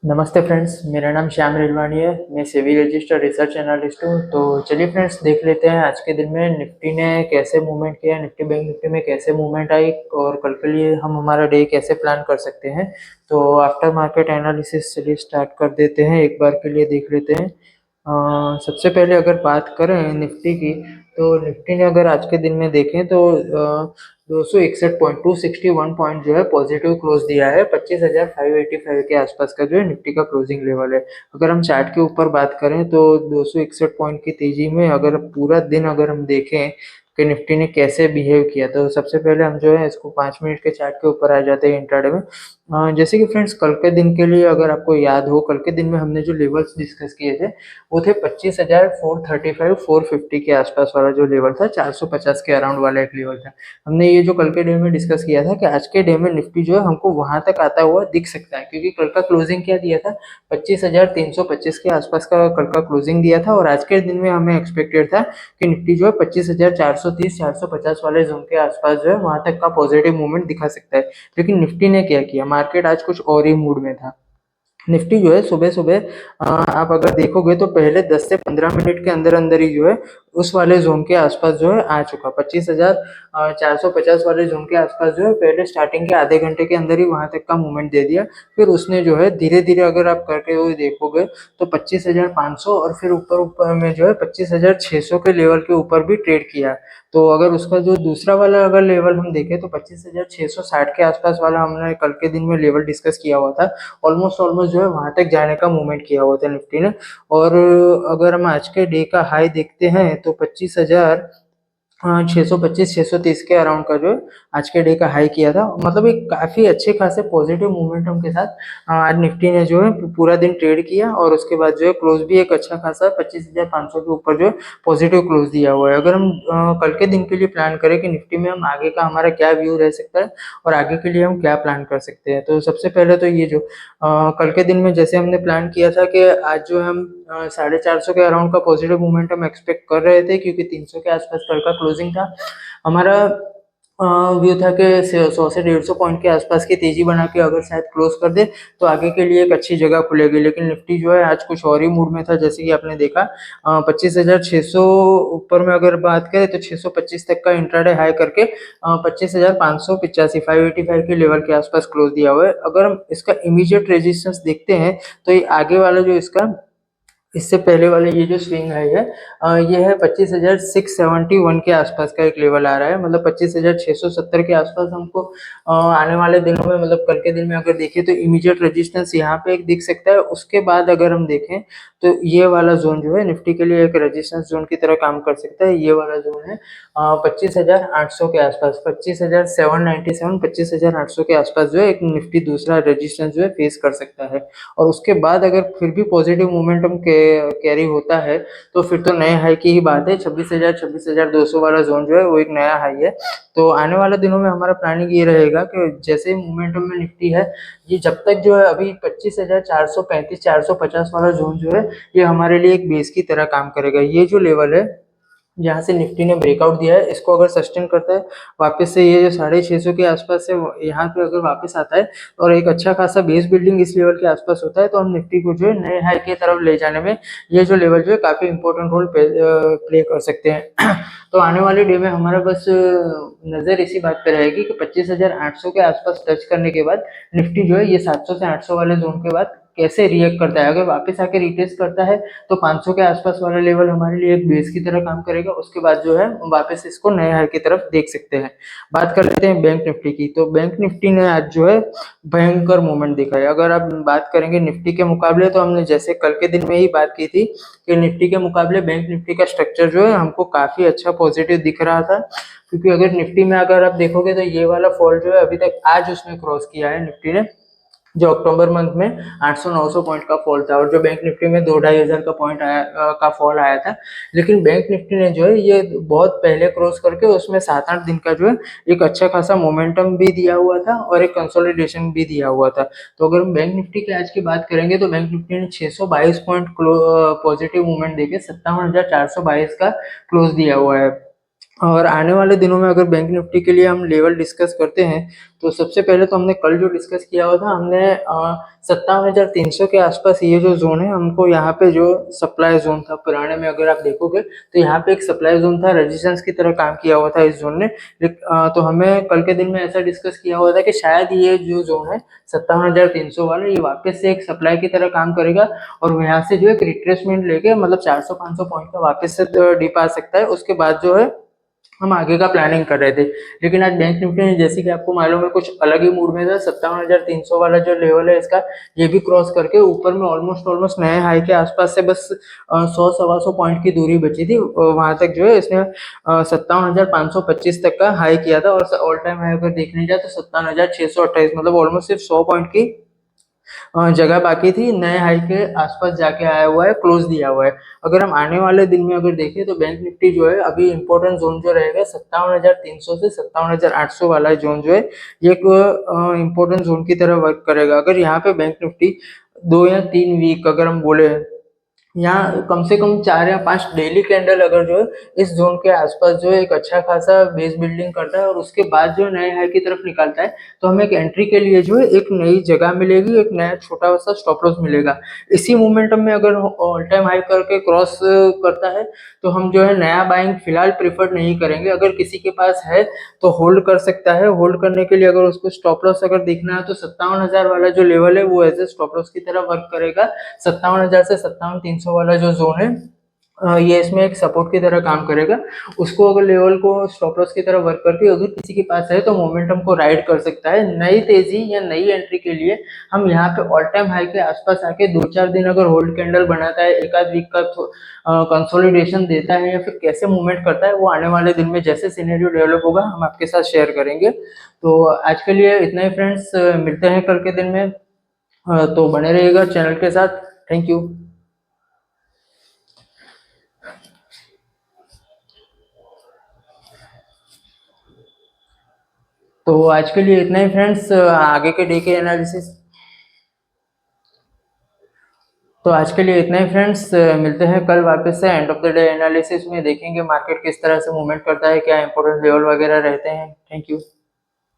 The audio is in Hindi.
नमस्ते फ्रेंड्स, मेरा नाम श्याम रिलवानी है। मैं सेबी रजिस्टर्ड रिसर्च एनालिस्ट हूँ। तो चलिए फ्रेंड्स, देख लेते हैं आज के दिन में निफ्टी ने कैसे मूवमेंट किया, निफ्टी बैंक निफ्टी में कैसे मूवमेंट आई और कल के लिए हम हमारा डे कैसे प्लान कर सकते हैं। तो आफ्टर मार्केट एनालिसिस चलिए स्टार्ट कर देते हैं, एक बार के लिए देख लेते हैं। सबसे पहले अगर बात करें निफ्टी की, तो निफ्टी ने अगर आज के दिन में देखें तो 261.261 पॉइंट जो है पॉजिटिव क्लोज दिया है। 25,585 के आसपास का जो है निफ्टी का क्लोजिंग लेवल है। अगर हम चार्ट के ऊपर बात करें तो 261 पॉइंट की तेजी में अगर पूरा दिन अगर हम देखें कि निफ्टी ने कैसे बिहेव किया, तो सबसे पहले हम जो है इसको 5 मिनट के चार्ट के ऊपर आ जाते हैं इंट्राडे में। जैसे कि फ्रेंड्स, कल के दिन के लिए अगर आपको याद हो, कल के दिन में हमने जो लेवल्स डिस्कस किए थे वो थे 25,435 450 के आसपास वाला जो लेवल था, 450 के अराउंड वाला एक लेवल था। हमने ये जो कल के डे में डिस्कस किया था कि आज के डे में निफ्टी जो है हमको वहां तक आता हुआ दिख सकता है, क्योंकि कल का क्लोजिंग क्या दिया था, 25,325 के आसपास का कल का क्लोजिंग दिया था। और आज के दिन में हमें एक्सपेक्टेड था कि निफ्टी जो है 25,430 450 वाले जोन के आसपास जो है वहां तक का पॉजिटिव मूवमेंट दिखा सकता है। लेकिन निफ्टी ने क्या किया, मार्केट आज कुछ और ही मूड में था। निफ्टी जो है सुबह सुबह आप अगर देखोगे तो पहले 10 से 15 मिनट के अंदर अंदर ही जो है उस वाले जोन के आसपास जो है आ चुका। 25,450 वाले जोन के आसपास जो है पहले स्टार्टिंग के आधे घंटे के अंदर ही वहां तक का मूवमेंट दे दिया। फिर उसने जो है धीरे धीरे अगर आप करके हुए देखोगे तो 25,500 और फिर ऊपर ऊपर में जो है 25,600 के लेवल के ऊपर भी ट्रेड किया। तो अगर उसका जो दूसरा वाला अगर लेवल हम देखें तो 25,660 के आसपास वाला हमने कल के दिन में लेवल डिस्कस किया हुआ था। ऑलमोस्ट ऑलमोस्ट जो है वहां तक जाने का मूवमेंट किया हुआ था निफ्टी ने। और अगर हम आज के डे का हाई देखते हैं तो 25,000 625 630 के अराउंड का जो है आज के डे का हाई किया था। मतलब एक काफी अच्छे खासे पॉजिटिव मोमेंटम के साथ आज निफ्टी ने जो है पूरा दिन ट्रेड किया और उसके बाद जो है क्लोज भी एक अच्छा खासा 25,500 के ऊपर जो है पॉजिटिव क्लोज दिया हुआ है। अगर हम कल के दिन के लिए प्लान करें कि निफ्टी में हम आगे का हमारा क्या व्यू रह सकता है और आगे के लिए हम क्या प्लान कर सकते हैं, तो सबसे पहले तो ये जो कल के दिन में जैसे हमने प्लान किया था कि आज जो हम 450 के अराउंड का पॉजिटिव मूवमेंट हम एक्सपेक्ट कर रहे थे, क्योंकि 300 के आसपास कल का क्लोजिंग था। हमारा व्यू था कि 100 से 150 पॉइंट के आसपास की तेजी बना के अगर शायद क्लोज कर दे तो आगे के लिए एक अच्छी जगह खुलेगी। लेकिन निफ्टी जो है आज कुछ और ही मूड में था, जैसे कि आपने देखा 25,600 ऊपर में अगर बात करें तो 625 तक का इंट्राडे हाई करके 25,585 585 के लेवल के आसपास क्लोज दिया हुआ है। अगर हम इसका इमीडिएट रेजिस्टेंस देखते हैं तो ये आगे वाला जो इसका इससे पहले वाले ये जो स्विंग हाई है, ये है 25,671 के आसपास का एक लेवल आ रहा है। मतलब 25,670 के आसपास हमको आने वाले दिनों में, मतलब कल के दिन में अगर देखें तो इमीडिएट रेजिस्टेंस यहाँ पे एक दिख सकता है। उसके बाद अगर हम देखें तो ये वाला जोन जो है निफ्टी के लिए एक रेजिस्टेंस जोन की तरह काम कर सकता है। ये वाला जोन है 25,800 के आसपास, 25,797 25,800 के आसपास जो है एक निफ्टी दूसरा रेजिस्टेंस जो है फेस कर सकता है। और उसके बाद अगर फिर भी पॉजिटिव मोमेंटम कैरी होता है तो फिर तो नए हाई की ही बात है। 26,000 26,200 वाला जोन जो है वो एक नया हाई है। तो आने वाले दिनों में हमारा प्लानिंग ये रहेगा कि जैसे मोमेंटम में निफ्टी है, ये जब तक जो है अभी 25,435 450 वाला जोन जो है ये हमारे लिए एक बेस की तरह काम करेगा। ये जो लेवल है जहाँ से निफ्टी ने ब्रेकआउट दिया है, इसको अगर सस्टेन करता है वापस से, ये जो 650 के आसपास है यहाँ पे अगर वापस आता है और एक अच्छा खासा बेस बिल्डिंग इस लेवल के आसपास होता है, तो हम निफ्टी को जो है नए हाई की तरफ ले जाने में ये जो लेवल जो है काफी इंपॉर्टेंट रोल प्ले कर सकते हैं। तो आने वाले डे में हमारा बस नजर इसी बात पे रहेगी कि 25,800 के आसपास टच करने के बाद निफ्टी जो है ये 700 से 800 वाले जोन के बाद कैसे रिएक्ट करता है। अगर वापस आके रिटेस्ट करता है तो 500 के आसपास वाला लेवल हमारे लिए एक बेस की तरह काम करेगा। उसके बाद जो है वापस इसको नए हाई की तरफ देख सकते हैं। बात कर लेते हैं बैंक निफ्टी की। तो बैंक निफ्टी ने आज जो है भयंकर मूवमेंट दिखाया। अगर आप बात करेंगे निफ्टी के मुकाबले, तो हमने जैसे कल के दिन में ही बात की थी कि निफ्टी के मुकाबले बैंक निफ्टी का स्ट्रक्चर जो है हमको काफी अच्छा पॉजिटिव दिख रहा था। क्योंकि अगर निफ्टी में अगर आप देखोगे तो ये वाला फॉल जो है अभी तक आज उसने क्रॉस किया है निफ्टी ने, जो अक्टूबर मंथ में 800-900 पॉइंट का फॉल था, और जो बैंक निफ्टी में 2-2,500 का पॉइंट आया का फॉल आया था। लेकिन बैंक निफ्टी ने जो है ये बहुत पहले क्रॉस करके उसमें 7-8 दिन का जो है एक अच्छा खासा मोमेंटम भी दिया हुआ था और एक कंसोलिडेशन भी दिया हुआ था। तो अगर हम बैंक निफ्टी की आज की बात करेंगे तो बैंक निफ्टी ने 622 पॉइंट पॉजिटिव मूवमेंट देके 57,422 का क्लोज दिया हुआ है। और आने वाले दिनों में अगर बैंक निफ्टी के लिए हम लेवल डिस्कस करते हैं तो सबसे पहले तो हमने कल जो डिस्कस किया हुआ था, हमने 57,300 के आसपास ये जो जोन है, हमको यहाँ पे जो सप्लाई जोन था पुराने में अगर आप देखोगे तो यहाँ पे एक सप्लाई जोन था, रेजिस्टेंस की तरह काम किया हुआ था इस जोन ने। तो हमें कल के दिन में ऐसा डिस्कस किया हुआ था कि शायद ये जो जोन है 57,300 वाला, ये वापस से एक सप्लाई की तरह काम करेगा और यहाँ से जो है रिट्रेसमेंट लेके मतलब 400-500 पॉइंट का वापस से डिप आ सकता है। उसके बाद जो है हम आगे का प्लानिंग कर रहे थे, लेकिन आज बैंक निफ्टी ने, जैसे कि आपको मालूम है, कुछ अलग ही मूड में था। 57,300 वाला जो लेवल है इसका, ये भी क्रॉस करके ऊपर में ऑलमोस्ट नए हाई के आसपास से बस 100-125 पॉइंट की दूरी बची थी। वहां तक जो है इसने 57,525 तक का हाई किया था और ऑल टाइम हाई अगर देखने जाए तो 57,628, मतलब ऑलमोस्ट सिर्फ 100 पॉइंट की जगह बाकी थी। नए हाई के आसपास जाके आया हुआ है, क्लोज दिया हुआ है। अगर हम आने वाले दिन में अगर देखें तो बैंक निफ्टी जो है अभी इंपॉर्टेंट जोन जो रहेगा 57,300 से 57,800 वाला जोन जो है, ये एक इंपॉर्टेंट जोन की तरह वर्क करेगा। अगर यहाँ पे बैंक निफ्टी 2 या 3 वीक अगर हम बोले, यहाँ कम से कम 4 या 5 डेली कैंडल अगर जो है इस जोन के आसपास जो है एक अच्छा खासा बेस बिल्डिंग करता है और उसके बाद जो नए हाई की तरफ निकलता है, तो हमें एक एंट्री के लिए जो है एक नई जगह मिलेगी, एक नया छोटा सा स्टॉप लॉस मिलेगा। इसी मोमेंटम में अगर ऑल टाइम हाई करके क्रॉस करता है तो हम जो है नया बाइंग फिलहाल प्रीफर नहीं करेंगे। अगर किसी के पास है तो होल्ड कर सकता है। होल्ड करने के लिए अगर उसको स्टॉप लॉस अगर देखना है तो 57,000 वाला जो लेवल है वो एज ए स्टॉप लॉस की तरह वर्क करेगा। 57,000 से 57,300 वाला जो जोन है, ये इसमें एक सपोर्ट की तरह काम करेगा। उसको अगर लेवल को स्टॉप लॉस की तरह वर्क करके अगर किसी के पास है तो मोमेंटम को राइड कर सकता है। नई तेजी या नई एंट्री के लिए हम यहाँ पे ऑल टाइम हाई के आसपास आके 2-4 दिन अगर होल्ड कैंडल बनाता है, एक आध वीक का कंसोलिडेशन देता है या फिर कैसे मूवमेंट करता है, वो आने वाले दिन में जैसे सिनेरियो डेवलप होगा हम आपके साथ शेयर करेंगे। तो आज के लिए इतना ही फ्रेंड्स, मिलते हैं कल के दिन में। तो बने रहिएगा चैनल के साथ। Thank you. तो आज के लिए इतना ही फ्रेंड्स, आगे के डे के एनालिसिस तो आज के लिए इतना ही फ्रेंड्स, मिलते हैं कल वापस से end of the day analysis में। देखेंगे मार्केट किस तरह से मूवमेंट करता है, क्या इंपॉर्टेंट लेवल वगैरह रहते हैं। Thank you.